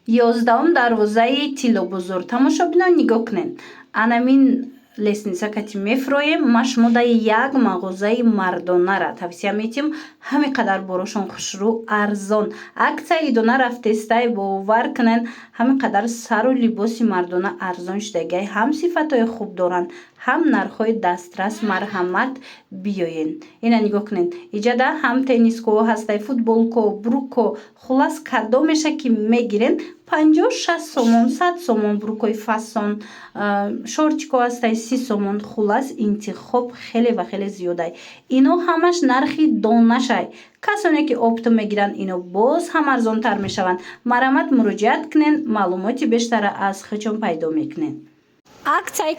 11 дарвозаи Тилобузур. Тамошобинон нигоҳ кунед. Анамин лестница кати мефроем. Ма шумо дар як мағозаи мардонара тавсия метиҳам. Ҳамин қадар борошон хушрӯ арзон. Аксияи дона рафтестай бовар кунед. Ҳамин қадар сару либоси мардона арзон шудагай. Ҳам сифатҳои хуб доранд, ҳам нархҳои дастрас. Марҳамат биёен. Ина нигоҳ кунед. Иҷада ҳам теннискоҳо ҳастай, футболко, бруко, хулас кадомеша ки мегирен 50-60 сомон, 100 сомон брукои фасон, шортико ҳастай 30 сомон. Хулас интихоб хеле ва хеле зиёдай. Ино ҳамаш нархи донашай. Касоне ки опту мегиранд, ино боз ҳам арзонтар мешаванд. Марҳамат муроҷиат кунед. Маълумоти бештара аз хичон пайдо мекунед. Аксияи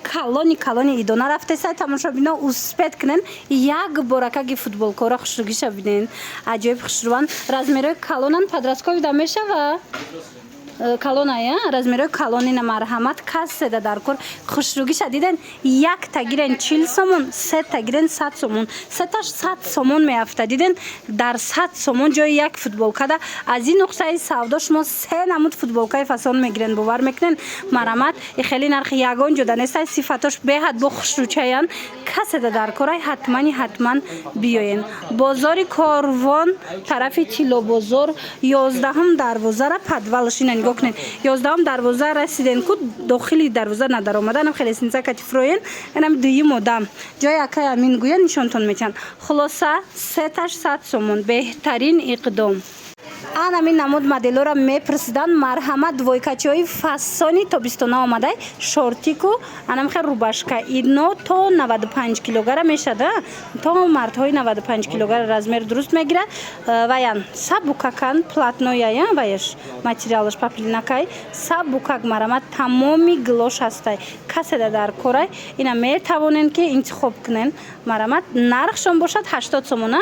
калони идона рафтесай тамошобино успет кунен. Як боракаги футболкора хушругиша бинен. Аҷоиб хушруванд. Размерои калонан подростковида мешава? Калоная размерои калонина марҳамат касседа дар кор хушругиша диден. Як тагирен 40 сомон, се тагирен 100 сомон. Сеташ 100 сомон меафта диден. Дар 100 сомон ҷои як футболкада аз ин нуқсаи савдо шумо се намуд футболкаи фасон мегирен, бовар мекунен. Марҳамат хеле нархи ягон ҷуда нестай. Сифатош беҳад бо хушрӯчаян. Касседа дар корай ҳатман биёен. Бозори Корвон тарафи Тилобозор 11 дарвозара подвалш ина нигоҳ кунед. 11 дарвоза расиден ку дохили дарвоза надаромадан хеле синцакати фроен. Инам дуюм одам. Ҷои акай амин гӯя нишонтон метиҳан. Хулоса сеташ 100 сомон. Беҳтарин иқдом. Анамин намуд моделора мепурсидан. Марҳамат двойкачиҳои фасони тобистона омадай. Шортику анам хел рубашка. Ино то 95 килогара мешада. То мардҳои 95 килогара размер дуруст мегирад. Ваян сабукакан платнояя ваяш материалаш паплинакай. Сабукак марҳамат тамоми глош ҳастай. Каседа дар корай ина метавонен ки интихоб кунен. Марҳамат нархшон бошад 80 сомон.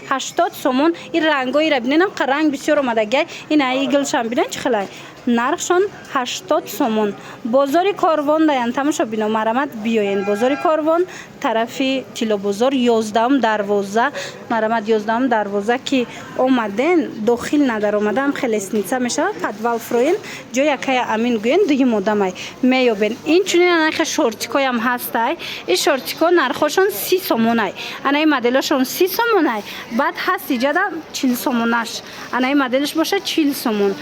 80 сомон. Ин рангоира биненам ранг бисёр омадагай. Ина иглшам бинен чӣ хелай. Нархшон 80 сомон. Бозори Корвон даян тамошобино марҳамат биёен. Бозори Корвон тарафи Тилобозор 11 дарвоза. Марҳамат 11 дарвоза ки омаден дохил надаромадам хеле сница мешавад. Подвал фроен ҷои акая амин гӯен дуюм одамай меёбен. Инчунин нархи шортикоям ҳастай. Ин шортико нархошон 30 сомонай. Анаи моделошон 30 сомонай. Баъд ҳаст иҷада 40 сомонаш. Анаи моделиш боша 40 сомон.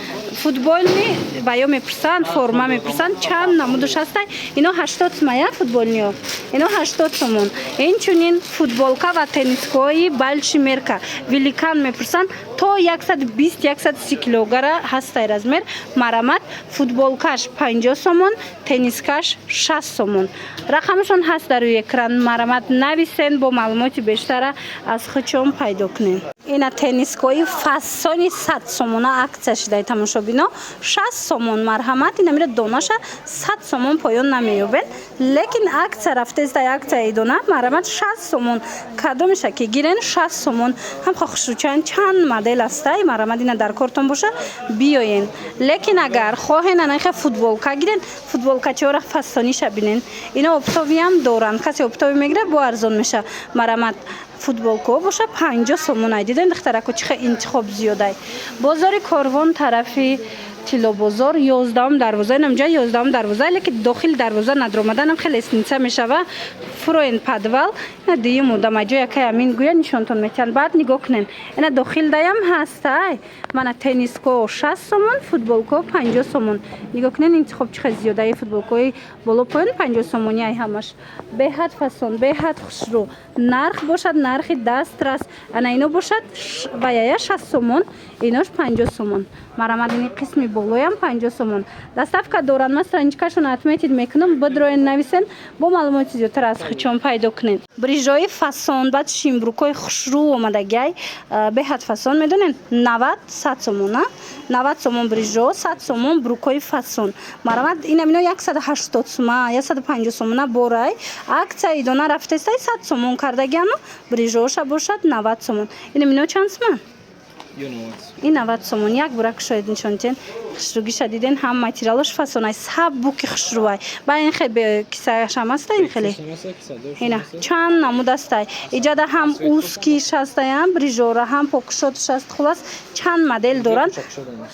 Футболни баё мепурсанд, форма мепурсанд, чанд намудуш ҳастай. Ино 80 сомая футболниё. Ино 80 сомон. Инчунин футболка ва теннискои больши мерка великан мепурсанд. То 120-130 килогара ҳастай размер. Марҳамат футболкаш 50 сомон, теннискаш 60 сомон. Рақамшон ҳаст дар рӯи экран. Марҳамат нависен бо маълумоти бештара аз хучон пайдо кунен. Ина теннискои фасони 100 сомона аксия шудаи тамошобино 60 сомон. Марҳамат ина мира донаша 100 сомон поён намеёбен. Лекин аксия рафтестай аксияи дона марҳамат 60 сомон. Кадомеша ки гирен 60 сомон. Ҳам хушрӯчан чанд модел астай. Марҳамат ина дар кортон боша биёен. Лекин агар хоҳен анахе футболка гирен, футболкачиҳоро фасониша бинен. Ина оптовиам доранд. Касе оптови мегира бо арзон меша. Марҳамат футболко боша 50 сомон айдиден духтарако чихе интихоб зиёдай. Бозори Корвон тарафи Тилобозор 11 дарвоза. Намҷа 11 дарвоза, лекин дохил дарвоза надромаданам хеле сница мешава. Фроен подвал на дуюм одам ҷои акай амин гӯя нишонтон метиҳанд. Баъд нигоҳ кунен. Ина дохил даям ҳастай. Мана тенниско 60 сомон, футболко 50 сомон. Нигоҳ кунен интихоб чихе зиёдаи футболкои боло поён 50 сомони ай ҳамаш. Беҳад фасон, беҳад хушрӯ. Нарх бошад нархи дастрас. Ана ино бошад ваяя 60 сомон, инош 50 сомон. Марҳамат ини қисми болоям 50 сомон. Доставка доранд. Ман страничкашон отметид мекунам. Бидроен нависен бо маълумоти зиёдтар аз хучон пайдо кунен. Брижои фасон баъд шимбрукои хушрӯ омадагай беҳад фасон медонен 90-100 сомон. 90 сомон брижо, 100 сомон брукои фасон. Марҳамат ина мино 180 сомон, 150 сомон борай. Аксияи дона рафтестай 100 сомон кардагиану брижоша бошад 90 сомон. Ина мино чанд сомон? یا 90 این 90 сомон як бурак шояд нишонтен хушругиша диден ҳам материалаш фасонай сабуки хушрувай ба ин хеле кисаашам аста ин хеле ина чанд намуд астай иҷада ҳам узкиш ҳастаям брижора ҳам покушодаш аст хулас чанд модел доранд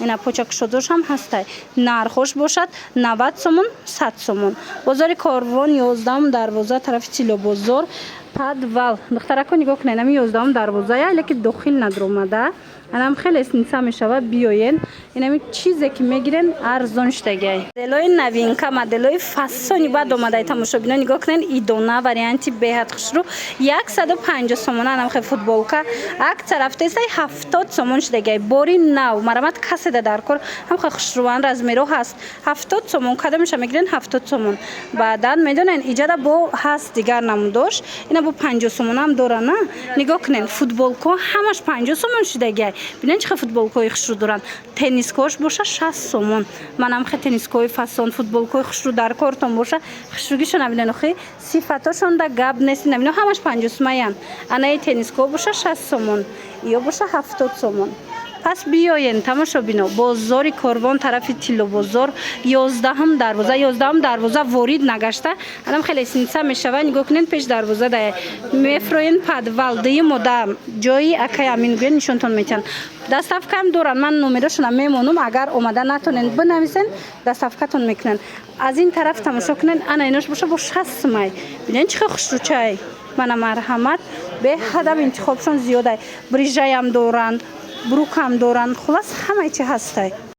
ина почакушодаш ҳам ҳастай нархош бошад 90 сомон 100 сомон бозори корвон 11 дарвоза тарафи тило бозор подвал духтарако нигоҳ кунед ами 11 дарвозая леки дохил надромада анам хеле сница мешава биёен инами чизе ки мегирен арзонштагай моделои новинка моделои фасони бад омадай тамошобино нигоҳ кунед идона варианти беҳад хушрӯ 150 сомон анам хе футболка акция рафтесай 70 сомон шудагай бори нав марамат каседа дар кор ҳам хе хушрӯан размеро ҳаст 70 сомон када меша мегирен 70 сомон баъдан медонен иҷада бо ҳаст дигар намудош ина бо 50 сомон ҳам дора на нигоҳ кунед футболка ҳамаш 50 сомон шудагай бинен чихе футболкаи хушрӯ доранд теннискош боша 60 сомон манам хе теннискои фасон футболкаи хушрӯ дар кортон боша хушрӯгишо набинен охи сифатошон да гап нест набино ҳамаш 50 сомаян анаи тенниско боша 60 сомон ё боша 70 сомон пас биёен тамошобино бозори корвон тарафи тило бозор 11 дарвоза ворид нагашта анам хеле сница мешава нигоҳ кунед пеш дарвоза да мефроен подвал ди мода ҷои акай амин гӯен нишонтон метиҳанд даставкам доранд ман номерошона мемонам агар омада натонен бинависен даставкатон мекунанд аз ин тараф тамошо кунед ана инош боша бо 60 сомай бинен чихе хушрӯчай мана марҳамат беҳадаб интихобшон зиёдай брижаям доранд брукам доранд хулас ҳамаи чи ҳастай